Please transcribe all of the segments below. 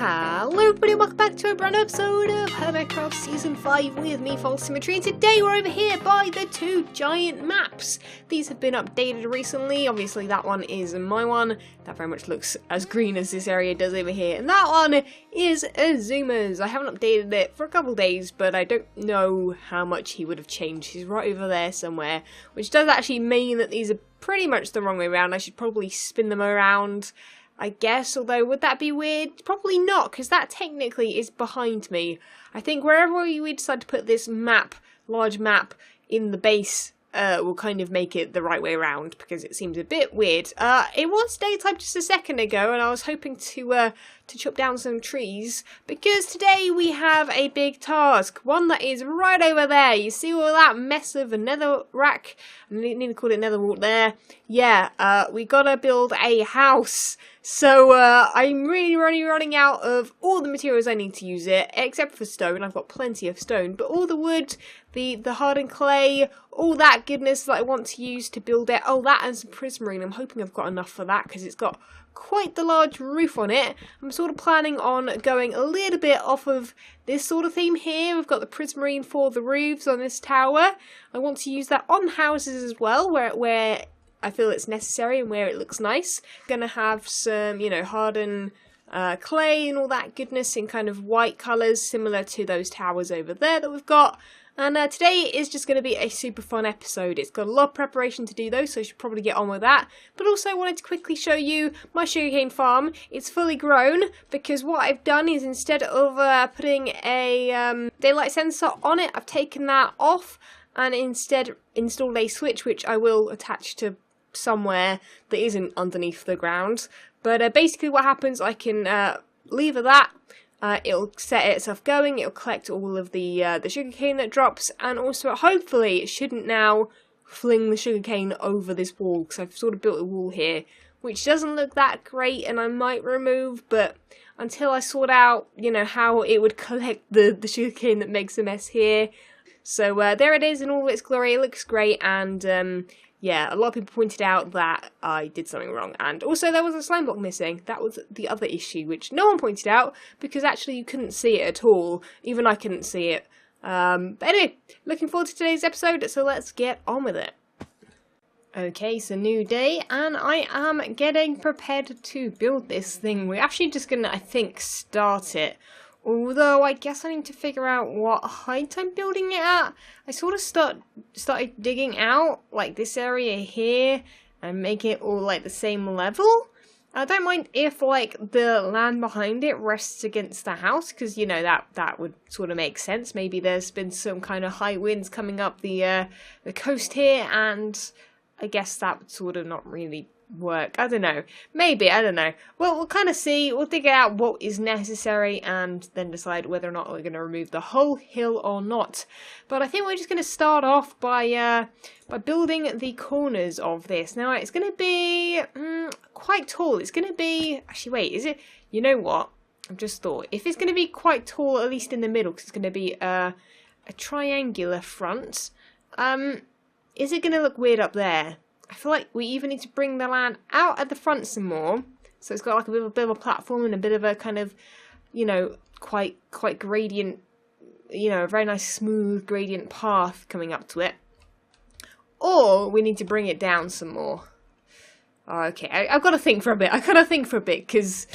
Hello everybody, welcome back to a brand new episode of Hermitcraft Season 5 with me, FalseSymmetry, and today we're over here by the two giant maps. These have been updated recently. Obviously that one is my one, that very much looks as green as this area does over here, and that one is Azuma's. I haven't updated it for a couple days, but I don't know how much he would have changed. He's right over there somewhere, which does actually mean that these are pretty much the wrong way around. I should probably spin them around, I guess, although would that be weird? Probably not, because that technically is behind me. I think wherever we decide to put this map, large map, in the base, will kind of make it the right way around, because it seems a bit weird. It was daytime just a second ago, and I was hoping to chop down some trees, because today we have a big task, one that is right over there. You see all that mess of a nether rack? I need to call it nether wart there. Yeah, we gotta build a house. So, I'm really running out of all the materials I need to use it, except for stone. I've got plenty of stone, but all the wood, the hardened clay, all that goodness that I want to use to build it. Oh, that and some prismarine. I'm hoping I've got enough for that, because it's got quite the large roof on it. I'm sort of planning on going a little bit off of this sort of theme here. We've got the prismarine for the roofs on this tower. I want to use that on houses as well, where I feel it's necessary and where it looks nice. Gonna have some, you know, hardened clay and all that goodness in kind of white colours, similar to those towers over there that we've got. And today is just going to be a super fun episode. It's got a lot of preparation to do though, so I should probably get on with that. But also I wanted to quickly show you my sugarcane farm. It's fully grown, because what I've done is instead of putting a daylight sensor on it, I've taken that off and instead installed a switch, which I will attach to somewhere that isn't underneath the ground. But basically what happens, I can lever that. It'll set itself going, it'll collect all of the sugarcane that drops, and also hopefully it shouldn't now fling the sugarcane over this wall, because I've sort of built a wall here, which doesn't look that great and I might remove, but until I sort out, you know, how it would collect the sugarcane that makes a mess here. So there it is in all its glory. It looks great, and yeah, a lot of people pointed out that I did something wrong, and also there was a slime block missing. That was the other issue, which no one pointed out, because actually you couldn't see it at all. Even I couldn't see it. But anyway, looking forward to today's episode, so let's get on with it. Okay, so new day, and I am getting prepared to build this thing. We're actually just gonna, I think, start it. Although, I guess I need to figure out what height I'm building it at. I sort of started digging out, like, this area here, and make it all, like, the same level. I don't mind if, like, the land behind it rests against the house, because, you know, that would sort of make sense. Maybe there's been some kind of high winds coming up the coast here, and I guess that would sort of not really work. I don't know. Maybe, I don't know. Well, we'll kind of see. We'll figure out what is necessary and then decide whether or not we're going to remove the whole hill or not. But I think we're just going to start off by building the corners of this. Now, it's going to be quite tall. It's going to be... Actually, wait, is it... You know what? I've just thought. If it's going to be quite tall, at least in the middle, because it's going to be a triangular front, is it going to look weird up there? I feel like we even need to bring the land out at the front some more. So it's got like a bit of a platform and a bit of a kind of, you know, quite gradient, you know, a very nice smooth gradient path coming up to it. Or we need to bring it down some more. Okay, I've got to think for a bit. Because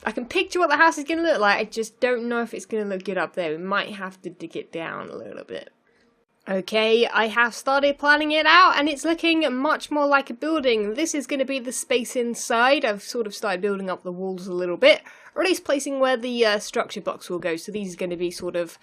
I can picture what the house is going to look like. I just don't know if it's going to look good up there. We might have to dig it down a little bit. Okay, I have started planning it out, and it's looking much more like a building. This is going to be the space inside. I've sort of started building up the walls a little bit, or at least placing where the structure box will go. So these are going to be sort of,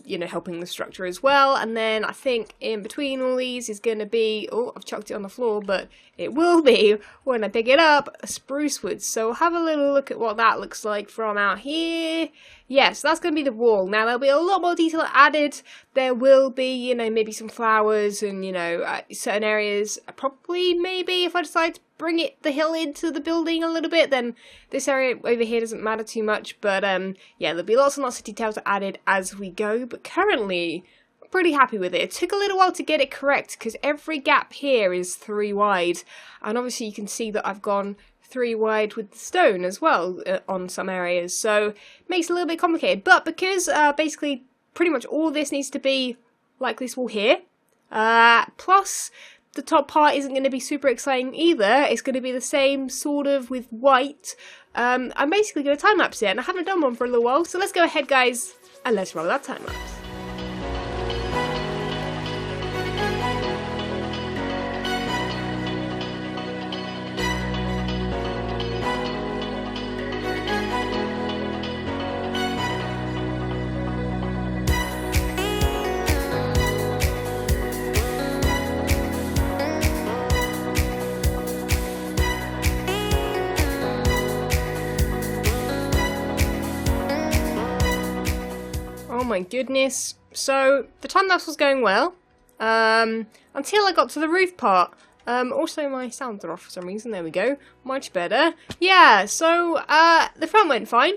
you know, helping the structure as well. And then I think in between all these is going to be, oh, I've chucked it on the floor, but it will be, when I pick it up, a spruce wood. So we'll have a little look at what that looks like from out here. Yeah, so that's going to be the wall. Now, there'll be a lot more detail added. There will be, you know, maybe some flowers and, you know, certain areas. Probably, maybe, if I decide to bring the hill into the building a little bit, then this area over here doesn't matter too much. But, yeah, there'll be lots and lots of details added as we go. But currently, I'm pretty happy with it. It took a little while to get it correct, because every gap here is 3 wide. And obviously, you can see that I've gone 3 wide with the stone as well on some areas, so it makes it a little bit complicated. But because basically pretty much all this needs to be like this wall here, plus the top part isn't going to be super exciting either, it's going to be the same sort of with white, I'm basically going to time-lapse it, and I haven't done one for a little while, so let's go ahead guys, and let's roll that time-lapse. Oh my goodness. So, the time-lapse was going well, until I got to the roof part. Also my sounds are off for some reason, there we go. Much better. Yeah, so, the front went fine.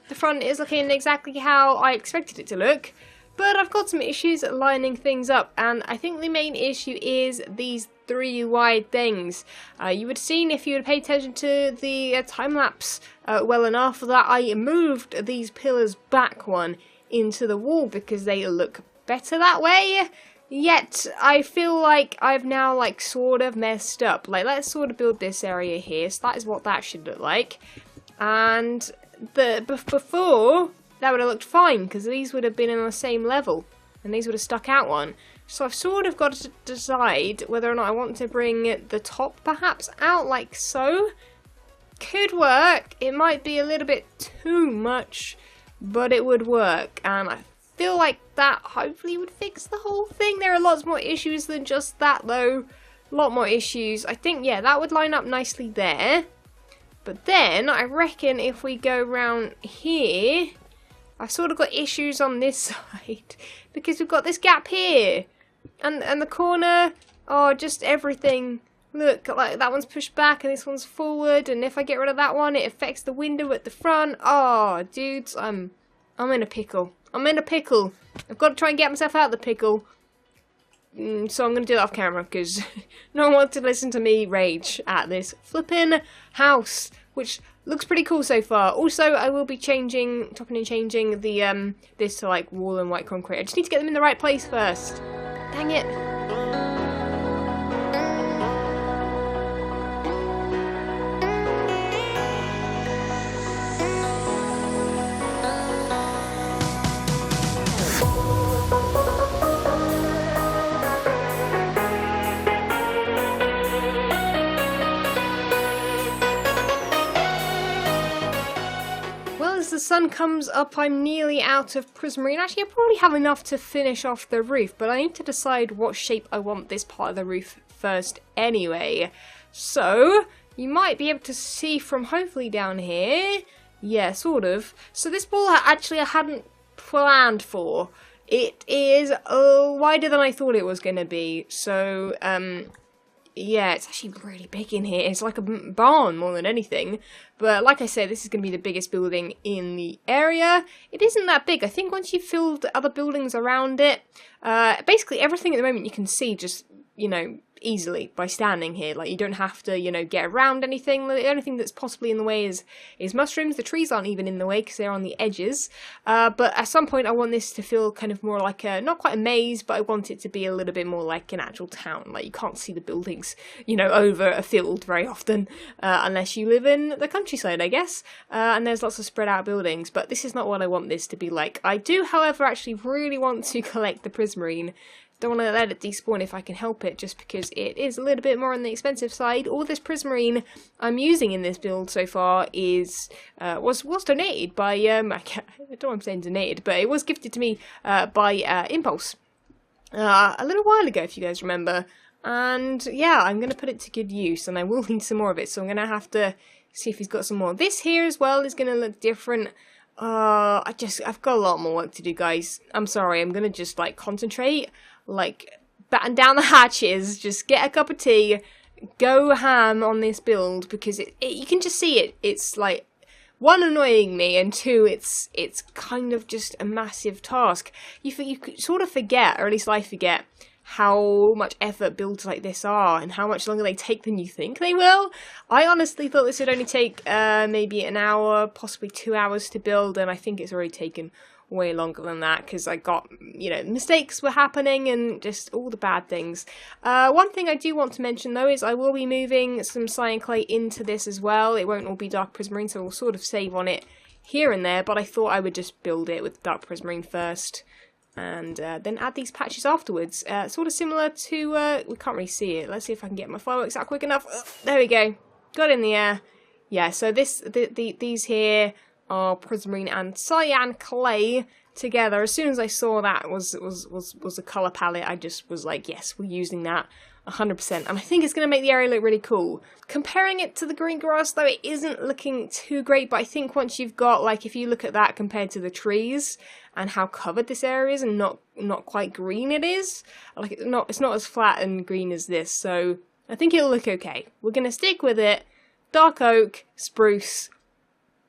The front is looking exactly how I expected it to look. But I've got some issues lining things up, and I think the main issue is these 3 wide things. You would have seen if you had paid attention to the time-lapse well enough that I moved these pillars back one into the wall because they look better that way. Yet I feel like I've now like sort of messed up. Like, let's sort of build this area here, so that is what that should look like. And before that would have looked fine because these would have been on the same level and these would have stuck out one. So I've sort of got to decide whether or not I want to bring the top perhaps out like so. Could work. It might be a little bit too much, but it would work, and I feel like that hopefully would fix the whole thing. There are lots more issues than just that though. A lot more issues. I think, yeah, that would line up nicely there. But then, I reckon if we go around here, I've sort of got issues on this side. Because we've got this gap here. And the corner, oh, just everything. Look, like that one's pushed back and this one's forward, and if I get rid of that one, it affects the window at the front. Oh, dudes, I'm in a pickle. I'm in a pickle. I've got to try and get myself out of the pickle. So I'm going to do that off camera, because no one wants to listen to me rage at this flippin' house, which looks pretty cool so far. Also, I will be chopping and changing the this to like wall and white concrete. I just need to get them in the right place first. Dang it. The sun comes up, I'm nearly out of prismarine. Actually, I probably have enough to finish off the roof, but I need to decide what shape I want this part of the roof first anyway. So, you might be able to see from hopefully down here. Yeah, sort of. So this wall actually I hadn't planned for. It is wider than I thought it was going to be. So, yeah, it's actually really big in here. It's like a barn more than anything. But like I said, this is going to be the biggest building in the area. It isn't that big. I think once you've filled other buildings around it, basically everything at the moment you can see just, you know, easily by standing here. Like, you don't have to, you know, get around anything. The only thing that's possibly in the way is mushrooms. The trees aren't even in the way because they're on the edges. But at some point I want this to feel kind of more like a, not quite a maze, but I want it to be a little bit more like an actual town. Like, you can't see the buildings, you know, over a field very often, unless you live in the countryside, I guess. And there's lots of spread out buildings, but this is not what I want this to be like. I do, however, actually really want to collect the prismarine. Don't want to let it despawn if I can help it, just because it is a little bit more on the expensive side. All this prismarine I'm using in this build so far is was donated by I don't know what I'm saying donated, but it was gifted to me by Impulse a little while ago, if you guys remember. And yeah, I'm going to put it to good use, and I will need some more of it, so I'm going to have to see if he's got some more. This here as well is going to look different. I've got a lot more work to do, guys. I'm sorry, I'm going to just like concentrate. Like, batten down the hatches, just get a cup of tea, go ham on this build, because you can just see it. It's like, one, annoying me, and two, it's kind of just a massive task. You sort of forget, or at least I forget, how much effort builds like this are and how much longer they take than you think they will. I honestly thought this would only take maybe an hour, possibly 2 hours to build, and I think it's already taken way longer than that because I got, you know, mistakes were happening and just all the bad things. One thing I do want to mention though is I will be moving some cyan clay into this as well. It won't all be dark prismarine, so we'll sort of save on it here and there, but I thought I would just build it with dark prismarine first and then add these patches afterwards. Sort of similar to, we can't really see it. Let's see if I can get my fireworks out quick enough. There we go. Got in the air. Yeah, so these here are prismarine and cyan clay together. As soon as I saw that was a colour palette, I just was like, yes, we're using that 100%. And I think it's going to make the area look really cool. Comparing it to the green grass, though, it isn't looking too great, but I think once you've got, like, if you look at that compared to the trees and how covered this area is and not quite green it is, like, it's not as flat and green as this, so I think it'll look okay. We're going to stick with it. Dark oak, spruce,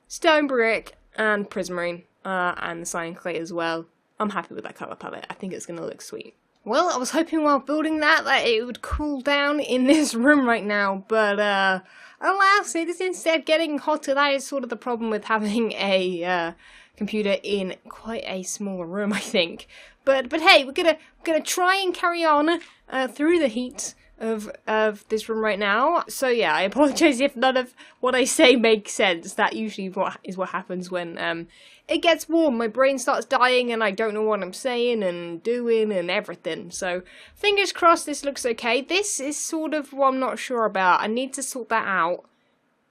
stone brick, and prismarine, and the cyan clay as well. I'm happy with that colour palette. I think it's going to look sweet. Well, I was hoping while building that it would cool down in this room right now, but alas, it is instead getting hotter. That is sort of the problem with having a computer in quite a small room, I think. But hey, we're gonna try and carry on through the heat of this room right now. So yeah, I apologise if none of what I say makes sense. That usually is what happens when it gets warm. My brain starts dying and I don't know what I'm saying and doing and everything. So fingers crossed this looks okay. This is sort of what I'm not sure about. I need to sort that out.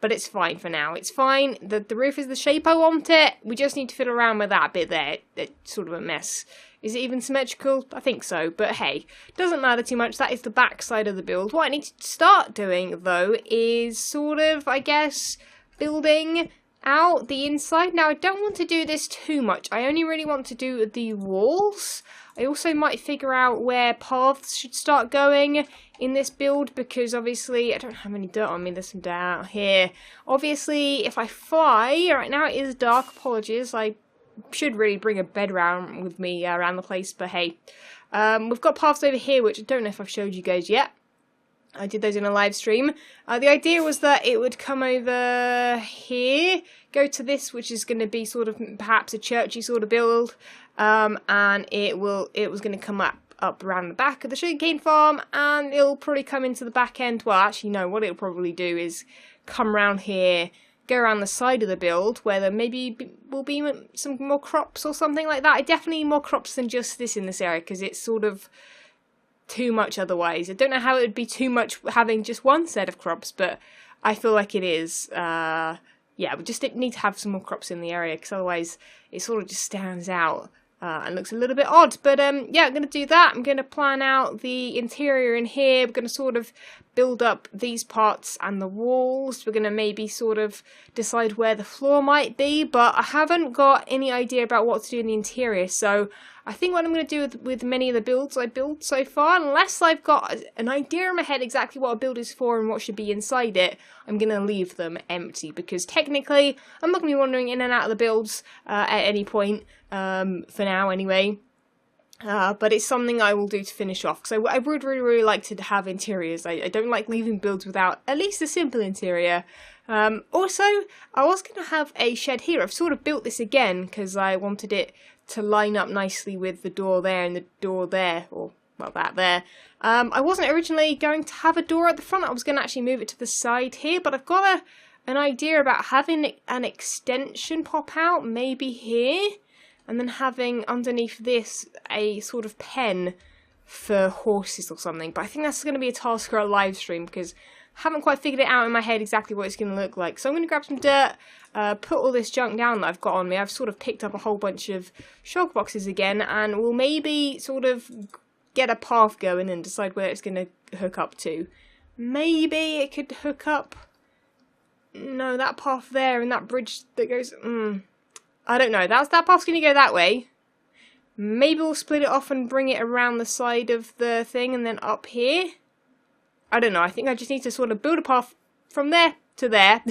But it's fine for now. It's fine. The roof is the shape I want it. We just need to fiddle around with that bit there. It's sort of a mess. Is it even symmetrical? I think so. But hey, doesn't matter too much. That is the back side of the build. What I need to start doing, though, is sort of, I guess, building out the inside. Now, I don't want to do this too much. I only really want to do the walls. I also might figure out where paths should start going in this build, because obviously I don't have any dirt on me. There's some dirt out here. Obviously, if I fly, right now it is dark, apologies. I should really bring a bed around with me around the place, but hey. We've got paths over here, which I don't know if I've showed you guys yet. I did those in a live stream. The idea was that it would come over here, go to this, which is going to be sort of perhaps a churchy sort of build, and it was going to come up around the back of the sugarcane farm, and it'll probably come into the back end. Well, actually, no, what it'll probably do is come around here, go around the side of the build, where there maybe will be some more crops or something like that. I definitely need more crops than just this in this area, because it's sort of too much otherwise. I don't know how it would be too much having just one set of crops, but I feel like it is. Yeah, we just need to have some more crops in the area, because otherwise it sort of just stands out and looks a little bit odd. But yeah, I'm going to do that. I'm going to plan out the interior in here. We're going to sort of build up these parts and the walls. We're going to maybe sort of decide where the floor might be, but I haven't got any idea about what to do in the interior, so I think what I'm going to do with many of the builds I built so far, unless I've got an idea in my head exactly what a build is for and what should be inside it, I'm going to leave them empty, because technically I'm not going to be wandering in and out of the builds at any point, for now anyway. But it's something I will do to finish off, because I would really like to have interiors. I don't like leaving builds without at least a simple interior. Also, I was going to have a shed here. I've sort of built this again because I wanted it to line up nicely with the door there and the door there, or well, that there. I wasn't originally going to have a door at the front. I was going to actually move it to the side here, but I've got an idea about having an extension pop out, maybe here, and then having underneath this a sort of pen for horses or something. But I think that's going to be a task for a live stream, because I haven't quite figured it out in my head exactly what it's going to look like. So I'm going to grab some dirt, put all this junk down that I've got on me. I've sort of picked up a whole bunch of shulk boxes again, and we'll maybe sort of get a path going and decide where it's going to hook up to. Maybe it could hook up, no, that path there and that bridge that goes, I don't know, that path's going to go that way. Maybe we'll split it off and bring it around the side of the thing and then up here. I don't know, I think I just need to sort of build a path from there to there,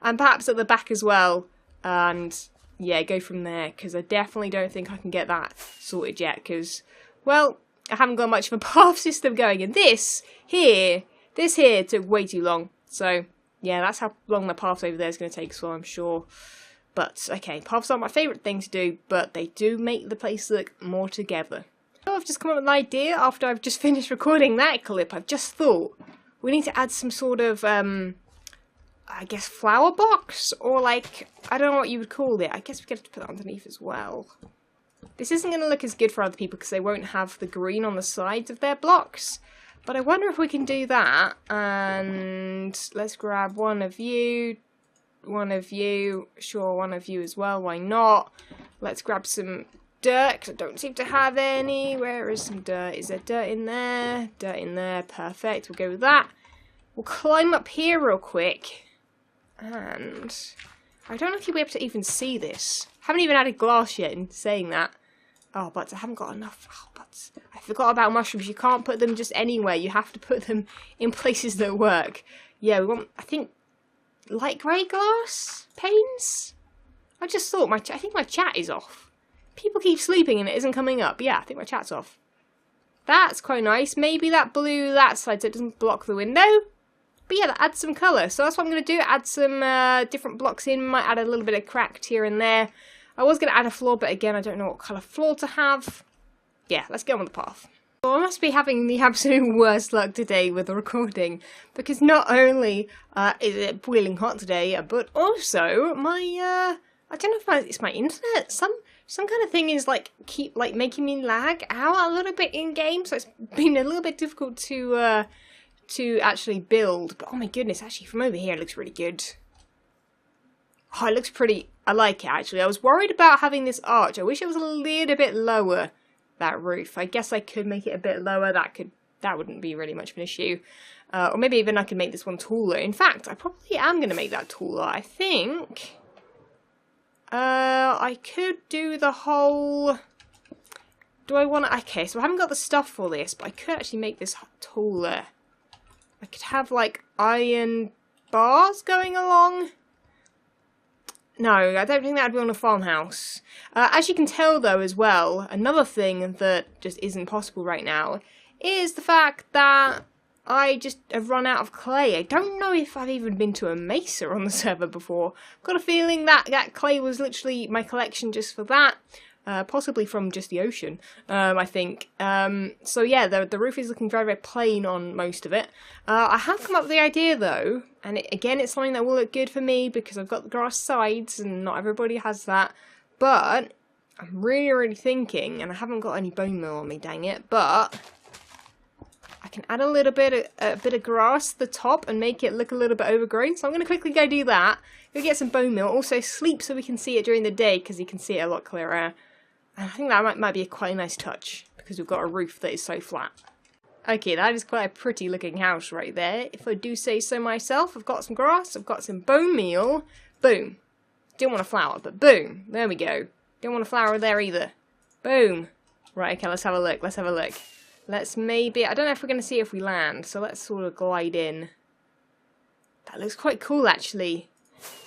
and perhaps at the back as well, and yeah, go from there, because I definitely don't think I can get that sorted yet, because, well, I haven't got much of a path system going, and this here took way too long. So yeah, that's how long the path over there is going to take, so I'm sure. But okay, paths aren't my favourite thing to do, but they do make the place look more together. So I've just come up with an idea after I've just finished recording that clip. I've just thought we need to add some sort of I guess flower box, or like, I don't know what you would call it. I guess we could have to put that underneath as well. This isn't going to look as good for other people because they won't have the green on the sides of their blocks. But I wonder if we can do that. And let's grab one of you, sure, one of you as well, why not? Let's grab some dirt, because I don't seem to have any. Where is some dirt? Is there dirt in there? Dirt in there, perfect, we'll go with that. We'll climb up here real quick. And I don't know if you'll be able to even see this. Haven't even added glass yet in saying that. Oh, but I haven't got enough. Oh, but I forgot about mushrooms. You can't put them just anywhere. You have to put them in places that work. Yeah, we want, I think, light grey glass panes? I just thought, I think my chat is off. People keep sleeping and it isn't coming up. Yeah, I think my chat's off. That's quite nice. Maybe that blue that side so it doesn't block the window. But yeah, that adds some colour. So that's what I'm going to do. Add some different blocks in. Might add a little bit of cracked here and there. I was going to add a floor, but again, I don't know what colour floor to have. Yeah, let's get on with the path. Well, I must be having the absolute worst luck today with the recording. Because not only is it boiling hot today, but also my, I don't know if it's my internet. Some kind of thing is like making me lag out a little bit in game. So it's been a little bit difficult to actually build, but oh my goodness, actually from over here it looks really good. Oh, it looks pretty, I like it actually. I was worried about having this arch. I wish it was a little bit lower, that roof. I guess I could make it a bit lower, that wouldn't be really much of an issue. Or maybe even I could make this one taller. In fact, I probably am going to make that taller. I think I could do the whole, do I want to, okay, so I haven't got the stuff for this, but I could actually make this taller. I could have, like, iron bars going along. No, I don't think that would be on a farmhouse. As you can tell, though, as well, another thing that just isn't possible right now is the fact that I just have run out of clay. I don't know if I've even been to a mesa on the server before. I've got a feeling that clay was literally my collection just for that. Possibly from just the ocean, I think. So yeah, the roof is looking very, very plain on most of it. I have come up with the idea though, and again it's something that will look good for me because I've got the grass sides and not everybody has that. But I'm really, really thinking, and I haven't got any bone meal on me, dang it, but I can add a little bit of grass to the top and make it look a little bit overgrown. So I'm going to quickly go do that. Go get some bone meal. Also sleep so we can see it during the day because you can see it a lot clearer. And I think that might be quite a nice touch, because we've got a roof that is so flat. Okay, that is quite a pretty looking house right there, if I do say so myself. I've got some grass, I've got some bone meal. Boom. Didn't want a flower, but boom. There we go. Didn't want a flower there either. Boom. Right, okay, let's have a look, let's have a look. Let's maybe, I don't know if we're going to see if we land, so let's sort of glide in. That looks quite cool, actually.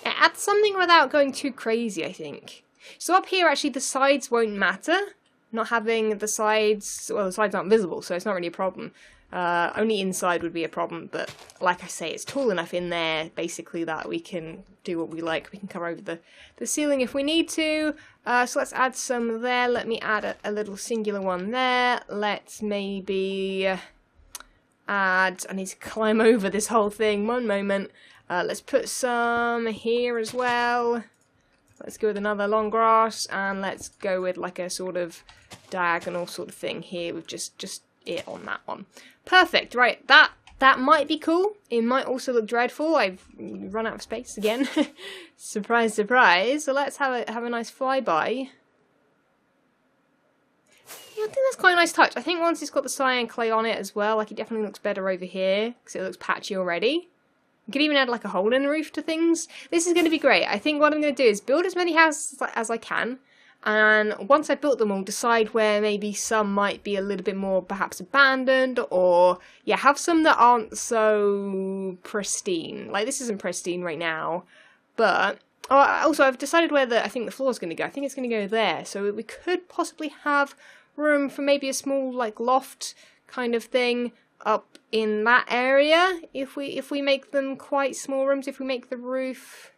It adds something without going too crazy, I think. So up here, actually, the sides won't matter. Not having the sides, well, the sides aren't visible, so it's not really a problem. Only inside would be a problem, but like I say, it's tall enough in there, basically, that we can do what we like. We can cover over the ceiling if we need to. So let's add some there. Let me add a little singular one there. Let's maybe add, I need to climb over this whole thing, one moment. Let's put some here as well. Let's go with another long grass, and let's go with like a sort of diagonal sort of thing here with just it on that one. Perfect, right, that might be cool. It might also look dreadful. I've run out of space again. Surprise, surprise. So let's have a nice flyby. Yeah, I think that's quite a nice touch. I think once it's got the cyan clay on it as well, like it definitely looks better over here, because it looks patchy already. You could even add like a hole in the roof to things. This is going to be great. I think what I'm going to do is build as many houses as I can. And once I've built them all, decide where maybe some might be a little bit more perhaps abandoned. Or, yeah, have some that aren't so pristine. Like, this isn't pristine right now. But, also I've decided where I think the floor is going to go. I think it's going to go there. So we could possibly have room for maybe a small like loft kind of thing up in that area. If we make them quite small rooms, if we make the roof,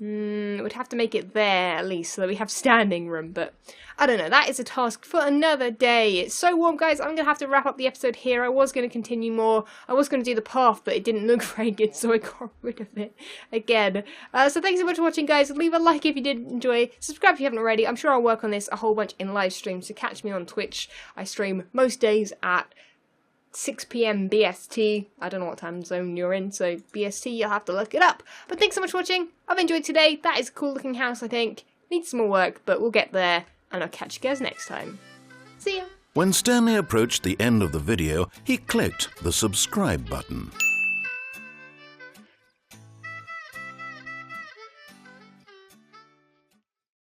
we'd have to make it there at least so that we have standing room, but I don't know, that is a task for another day. It's so warm, guys. I'm going to have to wrap up the episode here. I was going to continue more. I was going to do the path, but it didn't look very good, so I got rid of it again. So thanks so much for watching, guys. Leave a like if you did enjoy. Subscribe if you haven't already. I'm sure I'll work on this a whole bunch in live streams, so catch me on Twitch. I stream most days at 6 PM BST. I don't know what time zone you're in, so BST, you'll have to look it up. But thanks so much for watching. I've enjoyed today. That is a cool looking house, I think. Needs some more work, but we'll get there, and I'll catch you guys next time. See ya! When Stanley approached the end of the video, he clicked the subscribe button.